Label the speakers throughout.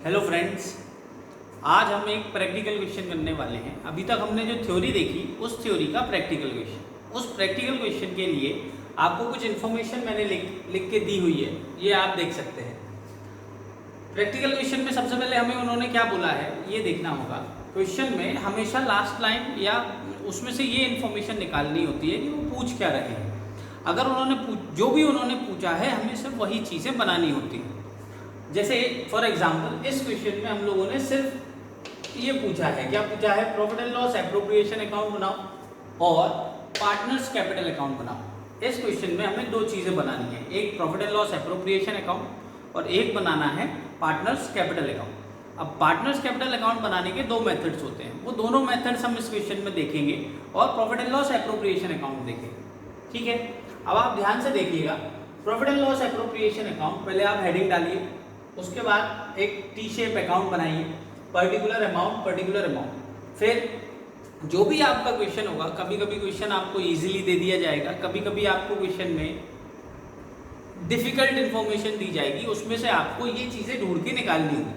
Speaker 1: Hello friends, आज हम एक प्रैक्टिकल क्वेश्चन करने वाले हैं। अभी तक हमने जो थ्योरी देखी उस थ्योरी का प्रैक्टिकल क्वेश्चन। उस प्रैक्टिकल क्वेश्चन के लिए आपको कुछ इन्फॉर्मेशन मैंने लिख के दी हुई है, ये आप देख सकते हैं। प्रैक्टिकल क्वेश्चन में सबसे पहले हमें उन्होंने क्या बोला है ये देखना होगा। क्वेश्चन में हमेशा लास्ट लाइन या उसमें से ये इन्फॉर्मेशन निकालनी होती है कि वो पूछ क्या रहे हैं। अगर उन्होंने जो भी उन्होंने पूछा है हमें सिर्फ वही चीज़ें बनानी होती हैं। जैसे फॉर एग्जांपल इस क्वेश्चन में हम लोगों ने सिर्फ ये पूछा है, क्या पूछा है, profit and loss appropriation account बनाओ और पार्टनर्स कैपिटल अकाउंट बनाओ। इस क्वेश्चन में हमें दो चीज़ें बनानी है, एक profit and loss appropriation account और एक बनाना है पार्टनर्स कैपिटल अकाउंट। अब पार्टनर्स कैपिटल अकाउंट बनाने के दो मेथड्स होते हैं, वो दोनों मेथड्स हम इस क्वेश्चन में देखेंगे और profit and loss appropriation account देखेंगे। ठीक है, अब आप ध्यान से देखिएगा। Profit and loss appropriation account, पहले आप हेडिंग डालिए, उसके बाद एक टी शेप अकाउंट बनाइए, पर्टिकुलर अमाउंट। फिर जो भी आपका क्वेश्चन होगा, कभी कभी क्वेश्चन आपको इजीली दे दिया जाएगा, कभी कभी आपको क्वेश्चन में डिफिकल्ट इन्फॉर्मेशन दी जाएगी, उसमें से आपको ये चीज़ें ढूंढ के निकालनी होगी।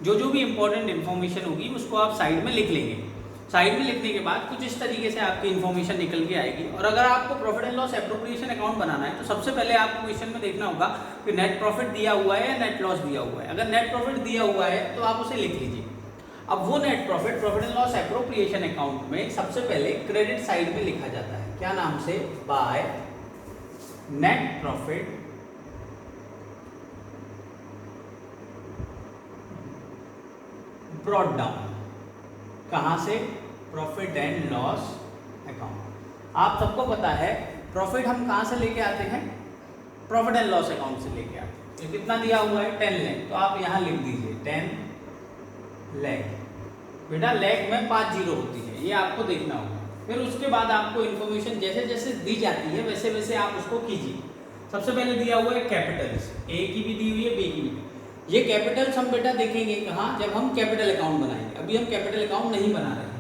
Speaker 1: जो भी इंपॉर्टेंट इन्फॉर्मेशन होगी उसको आप साइड में लिख लेंगे। साइड में लिखने के बाद कुछ इस तरीके से आपकी इन्फॉर्मेशन निकल के आएगी। और अगर आपको profit and loss appropriation account बनाना है तो सबसे पहले आपको क्वेश्चन में देखना होगा कि नेट प्रॉफिट दिया हुआ है या नेट लॉस दिया हुआ है। अगर नेट प्रॉफिट दिया हुआ है तो आप उसे लिख लीजिए। अब वो net profit profit and loss appropriation account में सबसे पहले क्रेडिट साइड में लिखा जाता है, क्या नाम से, by net profit brought down. कहां से, प्रॉफिट एंड लॉस अकाउंट। आप सबको पता है प्रॉफिट हम कहां से लेके आते हैं, प्रॉफिट एंड लॉस अकाउंट से लेके आते हैं। तो कितना दिया हुआ है, 10 लाख, तो आप यहां लिख दीजिए 10 लाख। बेटा लाख में 5 जीरो होती है, ये आपको देखना होगा। फिर उसके बाद आपको इन्फॉर्मेशन जैसे जैसे दी जाती है वैसे वैसे आप उसको कीजिए। सबसे पहले दिया हुआ है कैपिटल्स, ए की भी दी हुई है, बी की भी। ये कैपिटल्स हम बेटा देखेंगे कहाँ, जब हम कैपिटल अकाउंट बनाएंगे। अभी हम कैपिटल अकाउंट नहीं बना रहे हैं।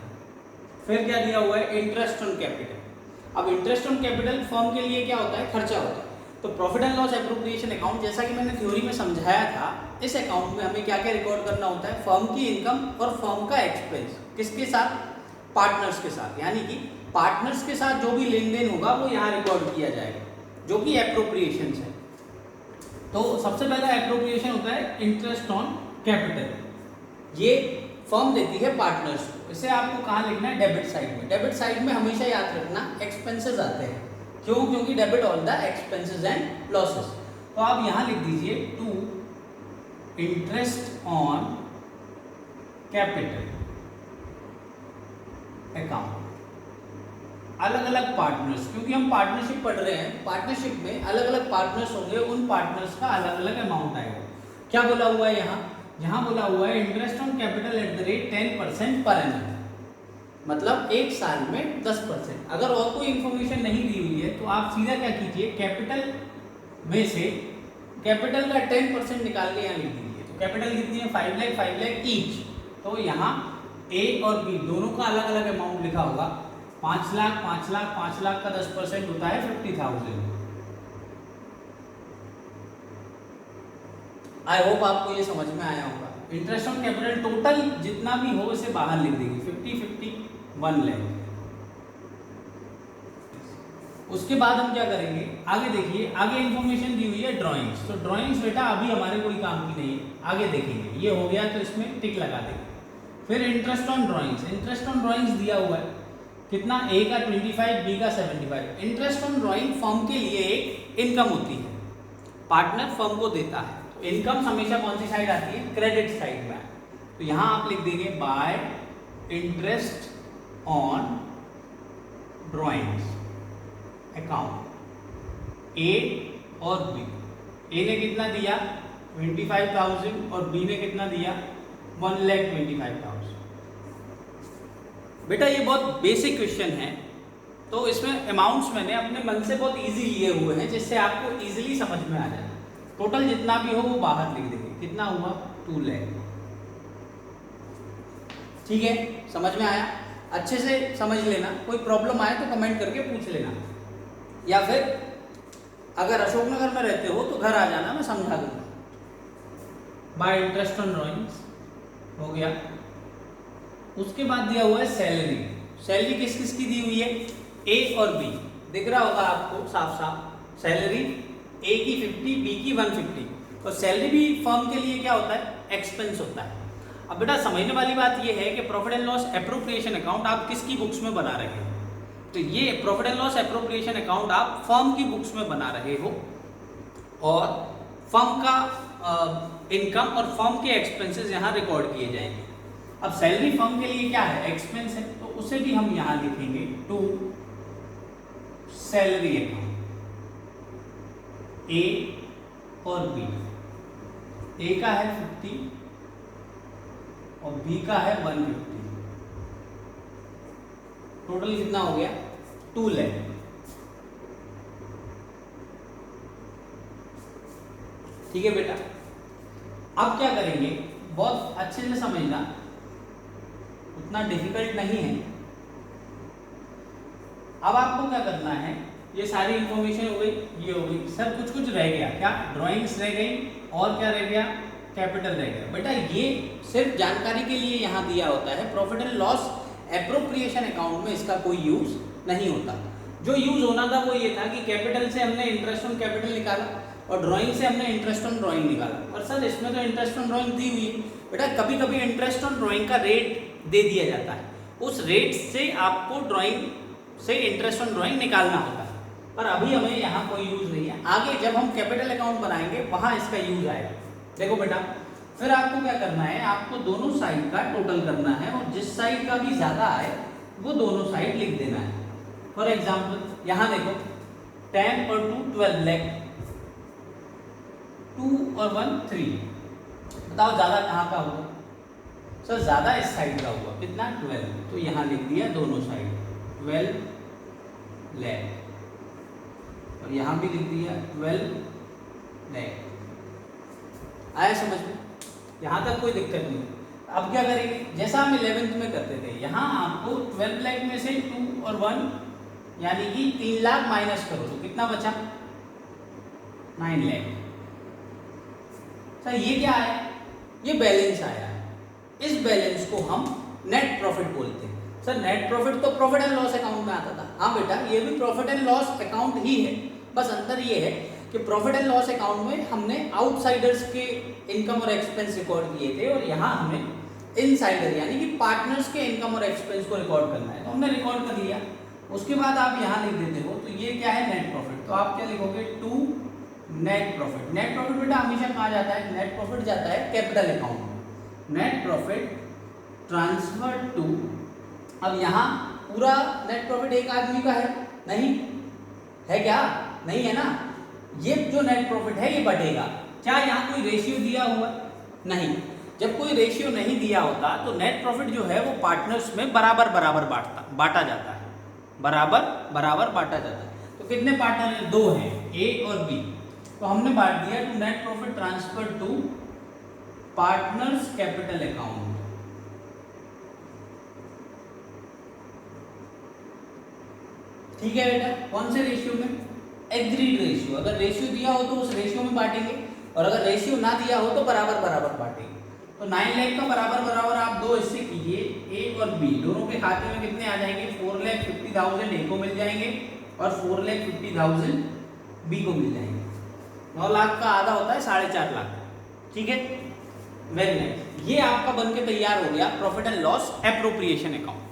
Speaker 1: फिर क्या दिया हुआ है, इंटरेस्ट ऑन कैपिटल। अब इंटरेस्ट ऑन कैपिटल फर्म के लिए क्या होता है, खर्चा होता है। तो profit and loss appropriation account, जैसा कि मैंने थ्योरी में समझाया था, इस अकाउंट में हमें क्या क्या रिकॉर्ड करना होता है, फर्म की इनकम और फर्म का एक्सपेंस। किसके साथ, पार्टनर्स के साथ। यानी कि पार्टनर्स के साथ जो भी लेन देन होगा वो यहाँ रिकॉर्ड किया जाएगा, जो कि एप्रोप्रिएशन है। तो सबसे पहला एप्रोप्रिएशन होता है इंटरेस्ट ऑन कैपिटल। ये फर्म देती है पार्टनर्स को। इसे आपको कहाँ लिखना है, डेबिट साइड में। डेबिट साइड में हमेशा याद रखना एक्सपेंसेस आते हैं, क्यों, क्योंकि debit all the expenses and losses. तो आप यहाँ लिख दीजिए to interest on capital account. अलग अलग पार्टनर्स, क्योंकि हम पार्टनरशिप पढ़ रहे हैं, पार्टनरशिप में अलग अलग पार्टनर्स होंगे, उन पार्टनर्स का अलग अलग अमाउंट आएगा। क्या बोला हुआ है यहाँ बोला हुआ है interest on capital at the rate 10% per annum, मतलब एक साल में 10%। अगर और कोई इंफॉर्मेशन नहीं दी हुई है तो आप सीधा क्या कीजिए, कैपिटल में से कैपिटल का 10% निकाल के यहाँ लिख दीजिए। तो कैपिटल कितनी है, 5 लाख ईच। तो यहाँ ए और बी दोनों का अलग अलग अमाउंट लिखा होगा। 5 लाख का 10% होता है 50,000। आई होप आपको ये समझ में आया होगा। इंटरेस्ट ऑन कैपिटल टोटल जितना भी हो इसे बाहर लिख देंगे, 1 लाख। उसके बाद हम क्या करेंगे, आगे देखिए, आगे इंफॉर्मेशन दी हुई है ड्राइंग्स। तो ड्राइंग्स बेटा अभी हमारे कोई काम की नहीं है, आगे देखेंगे। ये हो गया तो इसमें टिक लगा देंगे। फिर interest on drawings, interest on drawings दिया हुआ है कितना, ए का 25, बी का 75। इंटरेस्ट ऑन ड्राइंग फर्म के लिए एक इनकम होती है, पार्टनर फर्म को देता है। तो इनकम हमेशा कौन सी साइड आती है, क्रेडिट साइड में। तो यहाँ आप लिख देंगे by interest on drawings account. A और बी, ए ने कितना दिया 25,000 और बी ने कितना दिया 1,25,000। बेटा ये बहुत बेसिक क्वेश्चन है, तो इसमें अमाउंट्स मैंने अपने मन से बहुत इजी लिए हुए हैं, जिससे आपको इजीली समझ में आ जाए। टोटल जितना भी हो वो बाहर लिख देंगे, कितना हुआ 2 लाख। ठीक है, समझ में आया, अच्छे से समझ लेना। कोई प्रॉब्लम आए तो कमेंट करके पूछ लेना, या फिर अगर अशोकनगर में रहते हो तो घर आ जाना, मैं समझा दूंगा। बाय इंटरेस्ट ऑन ड्रॉइंग्स हो गया। उसके बाद दिया हुआ है सैलरी। सैलरी किस किस की दी हुई है, ए और बी, दिख रहा होगा आपको साफ साफ। सैलरी ए की 50, बी की 150। और सैलरी भी फर्म के लिए क्या होता है, एक्सपेंस होता है। अब बेटा समझने वाली बात यह है कि profit and loss appropriation account आप किसकी बुक्स में बना रहे हो, तो ये profit and loss appropriation account आप फर्म की बुक्स में बना रहे हो और फर्म का इनकम और फर्म के एक्सपेंसेस यहाँ रिकॉर्ड किए जाएंगे। अब सैलरी फर्म के लिए क्या है, एक्सपेंस है, तो उसे भी हम यहाँ लिखेंगे टू सैलरी अकाउंट ए और बी। ए का है 50 और बी का है 150। टोटल कितना हो गया, 2 लाख। ठीक है बेटा, अब क्या करेंगे, बहुत अच्छे से समझना, उतना डिफिकल्ट नहीं है। अब आपको क्या करना है, ये सारी इंफॉर्मेशन हो गई, ये हो गई, सब कुछ कुछ रह गया, क्या ड्राइंग्स रह गई और क्या रह गया, कैपिटल रह गया। बेटा ये सिर्फ जानकारी के लिए यहाँ दिया होता है, profit and loss appropriation account में इसका कोई यूज नहीं होता। जो यूज होना था वो ये था कि कैपिटल से हमने इंटरेस्ट ऑन कैपिटल निकाला और ड्राइंग से हमने इंटरेस्ट ऑन ड्राइंग निकाला। और सर इसमें तो इंटरेस्ट ऑन ड्राइंग दी हुई है। बेटा कभी कभी इंटरेस्ट ऑन ड्राइंग का रेट दे दिया जाता है, उस रेट से आपको ड्राइंग से इंटरेस्ट ऑन ड्राइंग निकालना होता है, पर अभी हमें यहाँ कोई यूज नहीं है। आगे जब हम कैपिटल अकाउंट बनाएंगे वहाँ इसका यूज आएगा। देखो बेटा, फिर आपको क्या करना है, आपको दोनों साइड का टोटल करना है और जिस साइड का भी ज्यादा आए वो दोनों साइड लिख देना है। फॉर एग्जाम्पल यहाँ देखो 10 और 2 12 लाख, 2 और 1 3। बताओ ज्यादा कहाँ का हुआ, सर ज्यादा इस साइड का हुआ, कितना 12, तो यहाँ लिख दिया दोनों साइड 12 लाख और यहाँ भी लिख दिया 12 लाख। आया समझ में, यहाँ तक कोई दिक्कत नहीं। अब क्या करेंगे, जैसा हम 11th में करते थे, यहाँ आपको 12 लाख में से 2 और 1 यानी कि 3 लाख माइनस करो तो कितना बचा, 9 लाख। सर ये क्या आया, ये बैलेंस आया। इस बैलेंस को हम नेट प्रॉफिट बोलते हैं। सर नेट प्रॉफिट तो प्रॉफिट एंड लॉस अकाउंट में आता था। हाँ बेटा ये भी प्रॉफिट एंड लॉस अकाउंट ही है, बस अंतर ये है कि प्रॉफिट एंड लॉस अकाउंट में हमने आउटसाइडर्स के इनकम और एक्सपेंस रिकॉर्ड किए थे और यहाँ हमें इनसाइडर यानी कि पार्टनर्स के इनकम और एक्सपेंस को रिकॉर्ड करना है, तो हमने रिकॉर्ड कर लिया। उसके बाद आप यहाँ लिख देते हो, तो ये क्या है, नेट प्रॉफिट। तो आप क्या लिखोगे, to net profit. Net profit बेटा हमेशा कहाँ जाता है, नेट प्रॉफिट जाता है कैपिटल अकाउंट में। नेट प्रॉफिट ट्रांसफर टू, अब यहाँ पूरा नेट प्रॉफिट एक आदमी का है, नहीं है क्या, नहीं है ना, ये जो नेट प्रॉफिट है ये बढ़ेगा। क्या यहाँ कोई रेशियो दिया हुआ, नहीं। जब कोई रेशियो नहीं दिया होता तो नेट प्रॉफिट जो है वो पार्टनर्स में बराबर बराबर बांटा जाता है, बराबर बराबर बांटा जाता है। तो कितने पार्टनर हैं, 2 हैं, ए और बी, तो हमने बांट दिया to net profit transfer to partners capital account. ठीक है बेटा, कौन से रेशियो में, एग्रीड रेशियो। अगर रेशियो दिया हो तो उस रेशियो में बांटेंगे और अगर रेशियो ना दिया हो तो बराबर बराबर बांटेंगे। तो 9 लाख का बराबर बराबर आप 2 हिस्से कीजिए, ए और बी दोनों के खाते में कितने आ जाएंगे, 4,50,000 ए को मिल जाएंगे और 4,50,000 बी को मिल जाएंगे। 9 लाख का आधा होता है 4.5 लाख। ठीक है, वेरी नाइस। ये आपका बनके तैयार हो गया profit and loss appropriation account.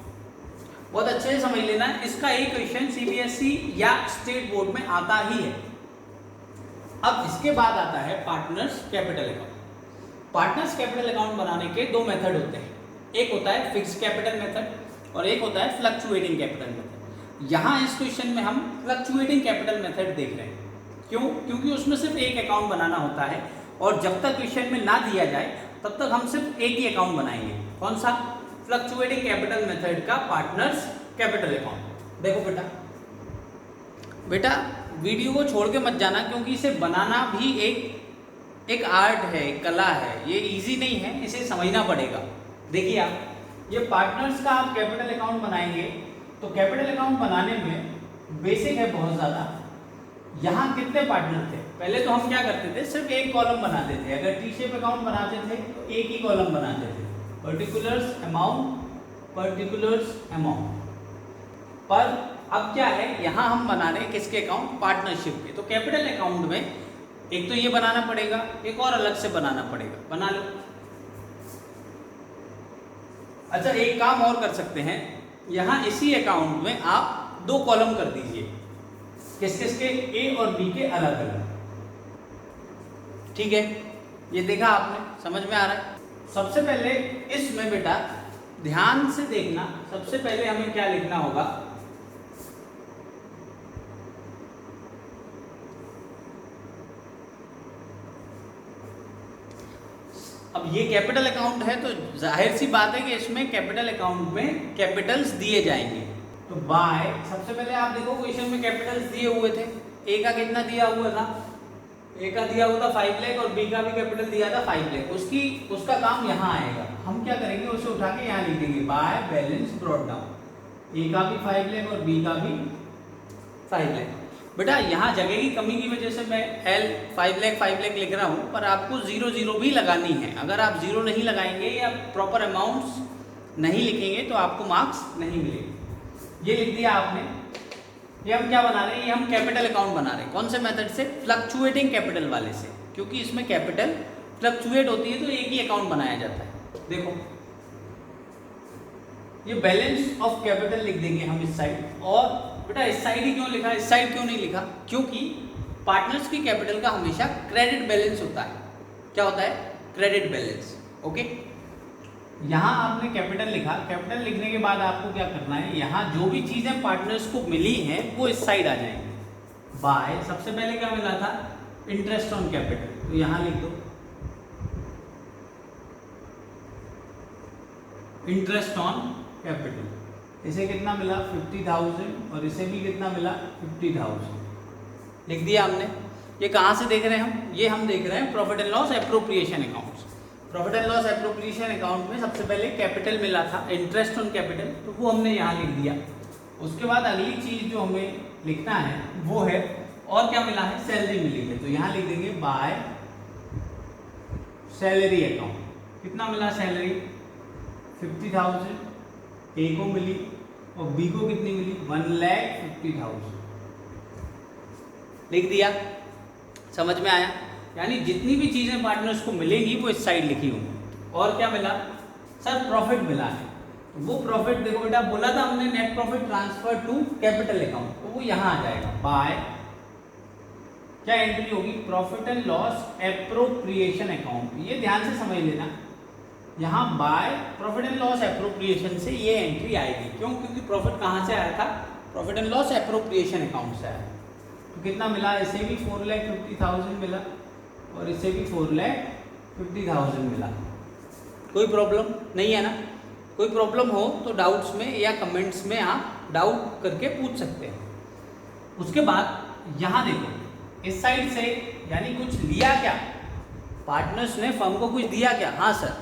Speaker 1: बहुत अच्छे से समझ लेना, इसका एक क्वेश्चन सीबीएसई या स्टेट बोर्ड में आता ही है। अब इसके बाद आता है partners capital account. Partners capital account बनाने के 2 मेथड होते हैं, एक होता है फिक्स्ड कैपिटल मेथड और एक होता है फ्लक्चुएटिंग कैपिटल मेथड। यहाँ इस क्वेश्चन में हम फ्लक्चुएटिंग कैपिटल मेथड देख रहे हैं। क्यों, क्योंकि उसमें सिर्फ एक अकाउंट बनाना होता है और जब तक क्वेश्चन में ना दिया जाए तब तक हम सिर्फ एक ही अकाउंट बनाएंगे। कौन सा, फ्लक्चुएटिंग कैपिटल मेथड का पार्टनर्स कैपिटल अकाउंट। देखो बेटा वीडियो को छोड़ के मत जाना, क्योंकि इसे बनाना भी एक आर्ट है, एक कला है, ये इजी नहीं है, इसे समझना पड़ेगा। देखिए आप, ये पार्टनर्स का आप कैपिटल अकाउंट बनाएंगे तो कैपिटल अकाउंट बनाने में बेसिक है बहुत ज़्यादा। यहाँ कितने पार्टनर थे, पहले तो हम क्या करते थे, सिर्फ एक कॉलम बनाते थे। अगर टी शेप अकाउंट बनाते थे तो एक ही कॉलम बनाते थे, पर्टिकुलर्स अमाउंट। पर अब क्या है, यहाँ हम बना रहे हैं किसके अकाउंट, पार्टनरशिप के। तो कैपिटल अकाउंट में एक तो ये बनाना पड़ेगा, एक और अलग से बनाना पड़ेगा, बना लो। अच्छा, एक काम और कर सकते हैं, यहाँ इसी अकाउंट में आप दो कॉलम कर दीजिए, किस किस के, ए और बी के अलग अलग। ठीक है, ये देखा आपने, समझ में आ रहा है। सबसे पहले इसमें बेटा ध्यान से देखना, सबसे पहले हमें क्या लिखना होगा, अब ये कैपिटल अकाउंट है तो जाहिर सी बात है कि इसमें कैपिटल अकाउंट में कैपिटल्स दिए जाएंगे। तो बाय, सबसे पहले आप देखो क्वेश्चन में कैपिटल्स दिए हुए थे, ए का कितना दिया हुआ था, ए का दिया हुआ था 5 लाख और बी का भी कैपिटल दिया था 5 लाख। उसका काम यहाँ आएगा, हम क्या करेंगे, उसे उठा के यहाँ लिख देंगे, बाय बैलेंस ब्रॉट डाउन, ए का भी 5 लाख और बी का भी 5 लाख। बेटा यहाँ जगह की कमी की वजह से मैं एल 5 लाख लिख रहा हूँ, पर आपको 0 भी लगानी है। अगर आप 0 नहीं लगाएंगे या प्रॉपर अमाउंट्स नहीं लिखेंगे तो आपको मार्क्स नहीं मिलेंगे। ये लिख दिया आपने। ये हम क्या बना रहे हैं, ये हम कैपिटल अकाउंट बना रहे हैं। कौन से मेथड से, फ्लक्चुएटिंग कैपिटल वाले से, क्योंकि इसमें कैपिटल फ्लक्चुएट होती है तो एक ही अकाउंट बनाया जाता है। देखो ये बैलेंस ऑफ कैपिटल लिख देंगे हम इस साइड, और बेटा इस साइड ही क्यों लिखा, इस साइड क्यों नहीं लिखा, क्योंकि पार्टनर्स की कैपिटल का हमेशा क्रेडिट बैलेंस होता है। क्या होता है, क्रेडिट बैलेंस। ओके, यहाँ आपने कैपिटल लिखा, कैपिटल लिखने के बाद आपको क्या करना है, यहाँ जो भी चीजें पार्टनर्स को मिली हैं वो इस साइड आ जाएंगी। बाय, सबसे पहले क्या मिला था, इंटरेस्ट ऑन कैपिटल, तो यहाँ लिख दो इंटरेस्ट ऑन कैपिटल। इसे कितना मिला, 50,000, और इसे भी कितना मिला, 50,000 लिख दिया हमने। ये कहाँ से देख रहे हैं हम, ये हम देख रहे हैं profit and loss appropriation accounts. Profit and loss appropriation account में सबसे पहले कैपिटल मिला था, इंटरेस्ट ऑन कैपिटल, तो वो हमने यहाँ लिख दिया। उसके बाद अगली चीज जो हमें लिखना है वो है, और क्या मिला है, सैलरी मिली है, तो यहाँ लिख देंगे बाय सैलरी अकाउंट। कितना मिला सैलरी, 50,000 ए को मिली और बी को कितनी मिली, 1,50,000 लिख दिया। समझ में आया, यानी जितनी भी चीजें पार्टनर्स को मिलेंगी वो इस साइड लिखी होंगी। और क्या मिला सर, प्रॉफिट मिला है, तो वो प्रॉफिट देखो बेटा, बोला था हमने net profit transfer to capital account, तो वो यहाँ आ जाएगा। बाय क्या एंट्री होगी, profit and loss appropriation account. ये ध्यान से समझ लेना, यहाँ by profit and loss appropriation से ये एंट्री आएगी। क्यों, क्योंकि प्रॉफिट कहाँ से आया था, profit and loss appropriation account से आया। तो कितना मिला, इसे भी 4,50,000 मिला और इसे भी 4,50,000 मिला। कोई प्रॉब्लम नहीं है ना, कोई प्रॉब्लम हो तो डाउट्स में या कमेंट्स में आप डाउट करके पूछ सकते हैं। उसके बाद यहाँ देखो इस साइड से, यानी कुछ लिया क्या, पार्टनर्स ने फर्म को कुछ दिया क्या। हाँ सर,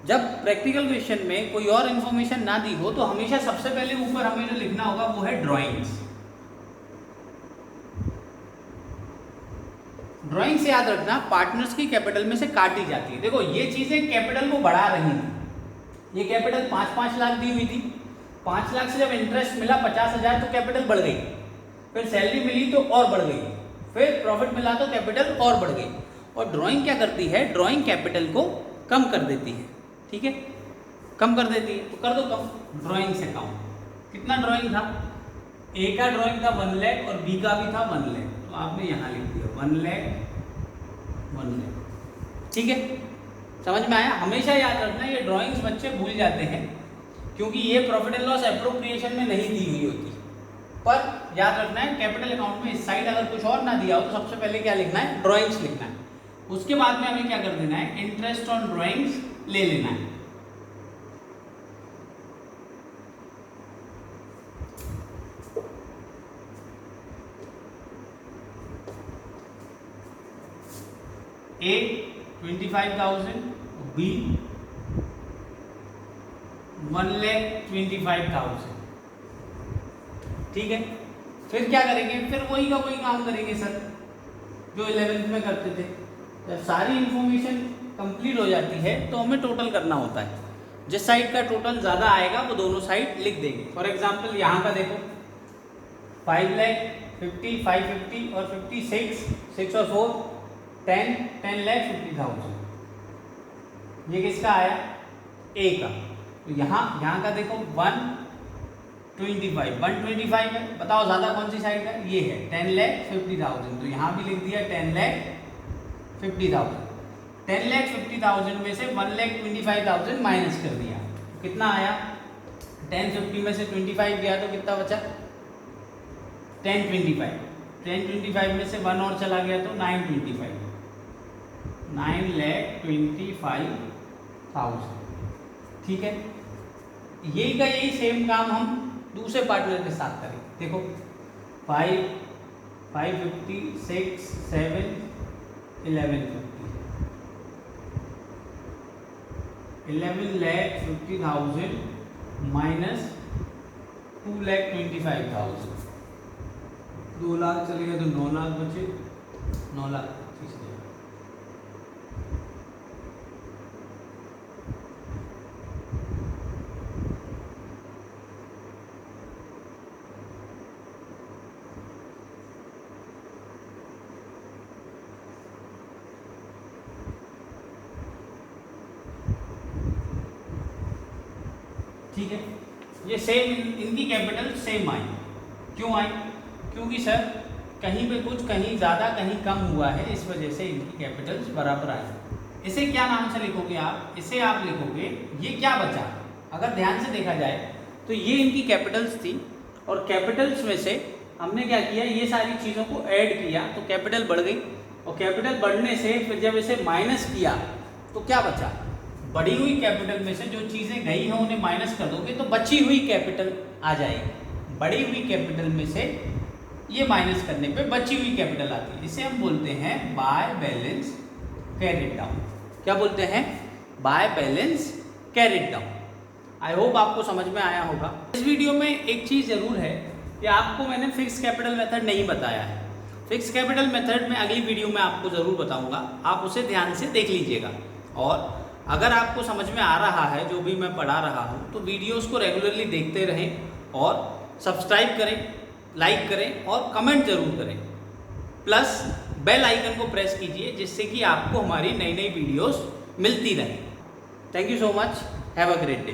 Speaker 1: जब प्रैक्टिकल क्वेश्चन में कोई और इन्फॉर्मेशन ना दी हो तो हमेशा सबसे पहले ऊपर हमें जो लिखना होगा वो है ड्राइंग्स। ड्राइंग से याद रखना, पार्टनर्स की कैपिटल में से काटी जाती है। देखो ये चीजें कैपिटल को बढ़ा रही थी, ये कैपिटल 5-5 लाख दी हुई थी, 5 लाख से जब इंटरेस्ट मिला 50,000 तो कैपिटल बढ़ गई, फिर सैलरी मिली तो और बढ़ गई, फिर प्रॉफिट मिला तो कैपिटल और बढ़ गई। और ड्राइंग क्या करती है, ड्राइंग कैपिटल को कम कर देती है। ठीक है, कम कर देती है, तो कर दो कम। ड्राइंग्स अकाउंट कितना ड्राइंग था, ए का ड्राइंग था 1 लाख और बी का भी था 1 लाख, तो आपने यहाँ लिख दिया 1 लाख 1 लाख। ठीक है, समझ में आया। हमेशा याद रखना, ये ड्राइंग्स बच्चे भूल जाते हैं क्योंकि ये प्रॉफिट एंड लॉस एप्रोप्रिएशन में नहीं दी हुई होती। पर याद रखना है कैपिटल अकाउंट में इस साइड अगर कुछ और ना दिया हो तो सबसे पहले क्या लिखना है, ड्राइंग्स लिखना है। उसके बाद में हमें क्या कर देना है, इंटरेस्ट ऑन ड्राइंग्स ले लेना है। ए 25,000, बी 1,25,000। ठीक है, फिर क्या करेंगे, फिर वही का वही काम करेंगे सर। जो 11th में करते थे। जब सारी इन्फॉर्मेशन कंप्लीट हो जाती है तो हमें टोटल करना होता है। जिस साइड का टोटल ज़्यादा आएगा वो दोनों साइड लिख देंगे। फॉर एग्जांपल यहाँ का देखो 5,50,000, 550 और 56, 6 और 4 10, 10,50,000। ये किसका आया? ए का। तो यहाँ का देखो 125 है। बताओ ज़्यादा कौन सी साइड का? ये है 10,50,000। तो यहाँ भी लिख दिया 10,50,000। 10,50,000 में से 1,25,000 माइनस कर दिया, कितना आया? 1050 में से 25 गया तो कितना बचा? 1025। 1025 में से 1 और चला गया तो 925। 9,25,000। ठीक है, यही का यही सेम काम हम दूसरे पार्टनर के साथ करें। देखो 5, 550, 6, 7, 1150। 11,50,000 माइनस 2,25,000। 2 लाख चले गए तो 9 लाख बचे, 9,25,000। ठीक है, ये सेम इनकी कैपिटल सेम आई। क्यों आई? क्योंकि सर कहीं पे कुछ कहीं ज़्यादा कहीं कम हुआ है, इस वजह से इनकी कैपिटल्स बराबर आए। इसे क्या नाम से लिखोगे आप? इसे आप लिखोगे, ये क्या बचा? अगर ध्यान से देखा जाए तो ये इनकी कैपिटल्स थी और कैपिटल्स में से हमने क्या किया, ये सारी चीज़ों को ऐड किया तो कैपिटल बढ़ गई। और कैपिटल बढ़ने से फिर जब इसे माइनस किया तो क्या बचा? बढ़ी हुई कैपिटल में से जो चीज़ें गई हैं उन्हें माइनस कर दोगे तो बची हुई कैपिटल आ जाएगी। बढ़ी हुई कैपिटल में से ये माइनस करने पे बची हुई कैपिटल आती है। इसे हम बोलते हैं बाय बैलेंस कैरिड डाउन। क्या बोलते हैं? By balance carried down. I hope आपको समझ में आया होगा। इस वीडियो में एक चीज़ ज़रूर है कि आपको मैंने फिक्स कैपिटल मेथड नहीं बताया है। फिक्स कैपिटल मेथड में अगली वीडियो में आपको ज़रूर बताऊंगा, आप उसे ध्यान से देख लीजिएगा। और अगर आपको समझ में आ रहा है जो भी मैं पढ़ा रहा हूँ तो वीडियोस को रेगुलरली देखते रहें और सब्सक्राइब करें, लाइक करें और कमेंट ज़रूर करें। प्लस बेल आइकन को प्रेस कीजिए जिससे कि आपको हमारी नई नई वीडियोस मिलती रहें। Thank you so much, have a great day.